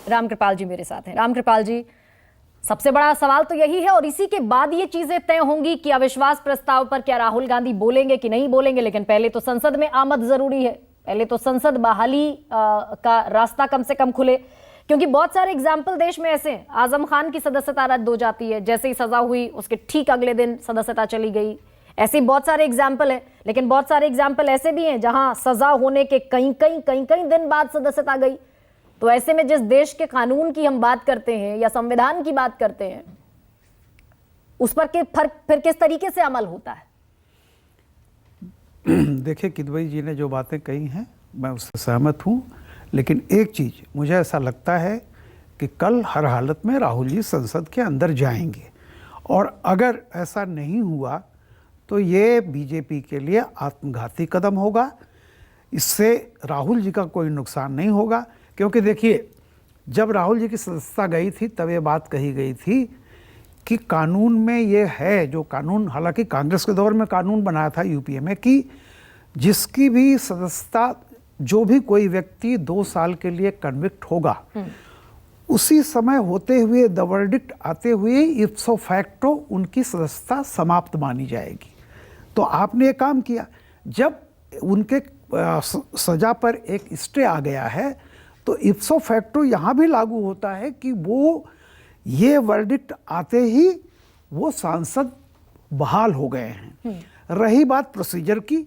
रामकृपाल जी मेरे साथ हैं। रामकृपाल जी, सबसे बड़ा सवाल तो यही है और इसी के बाद ये चीजें तय होंगी कि अविश्वास प्रस्ताव पर क्या राहुल गांधी बोलेंगे कि नहीं बोलेंगे। लेकिन पहले तो संसद में आमद जरूरी है, पहले तो संसद बहाली का रास्ता कम से कम खुले, क्योंकि बहुत सारे एग्जाम्पल देश में ऐसे हैं। आजम खान की सदस्यता रद्द हो जाती है, जैसे ही सजा हुई उसके ठीक अगले दिन सदस्यता चली गई। ऐसे बहुत सारे एग्जाम्पल है, लेकिन बहुत सारे एग्जाम्पल ऐसे भी हैं जहां सजा होने के कई दिन बाद सदस्यता गई। तो ऐसे में जिस देश के कानून की हम बात करते हैं या संविधान की बात करते हैं, उस पर के फर्क फिर किस तरीके से अमल होता है? देखिए, किदवई जी ने जो बातें कही हैं मैं उससे सहमत हूं, लेकिन एक चीज मुझे ऐसा लगता है कि कल हर हालत में राहुल जी संसद के अंदर जाएंगे, और अगर ऐसा नहीं हुआ तो ये बीजेपी के लिए आत्मघाती कदम होगा। इससे राहुल जी का कोई नुकसान नहीं होगा, क्योंकि देखिए, जब राहुल जी की सदस्यता गई थी तब ये बात कही गई थी कि कानून में ये है, जो कानून हालांकि कांग्रेस के दौर में कानून बनाया था यूपीए में, कि जिसकी भी सदस्यता, जो भी कोई व्यक्ति 2 साल के लिए कन्विक्ट होगा, उसी समय होते हुए द वर्डिक्ट आते हुए इप्सो फैक्टो उनकी सदस्यता समाप्त मानी जाएगी। तो आपने ये काम किया, जब उनके सजा पर एक स्टे आ गया है तो इप्सो फैक्टो यहाँ भी लागू होता है कि वो ये वर्डिक्ट आते ही वो सांसद बहाल हो गए हैं। रही बात प्रोसीजर की,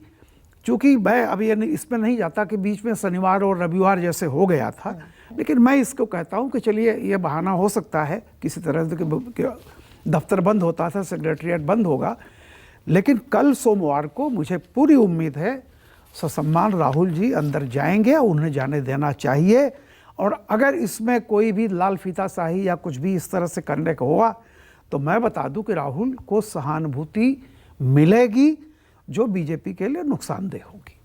चूंकि मैं अभी इसमें नहीं जाता कि बीच में शनिवार और रविवार जैसे हो गया था, लेकिन मैं इसको कहता हूँ कि चलिए ये बहाना हो सकता है, किसी तरह से दफ्तर बंद होता था, सेक्रेटरिएट बंद होगा, लेकिन कल सोमवार को मुझे पूरी उम्मीद है ससम्मान राहुल जी अंदर जाएंगे, उन्हें जाने देना चाहिए। और अगर इसमें कोई भी लाल फीताशाही या कुछ भी इस तरह से करने का होगा तो मैं बता दूं कि राहुल को सहानुभूति मिलेगी जो बीजेपी के लिए नुकसानदेह होगी।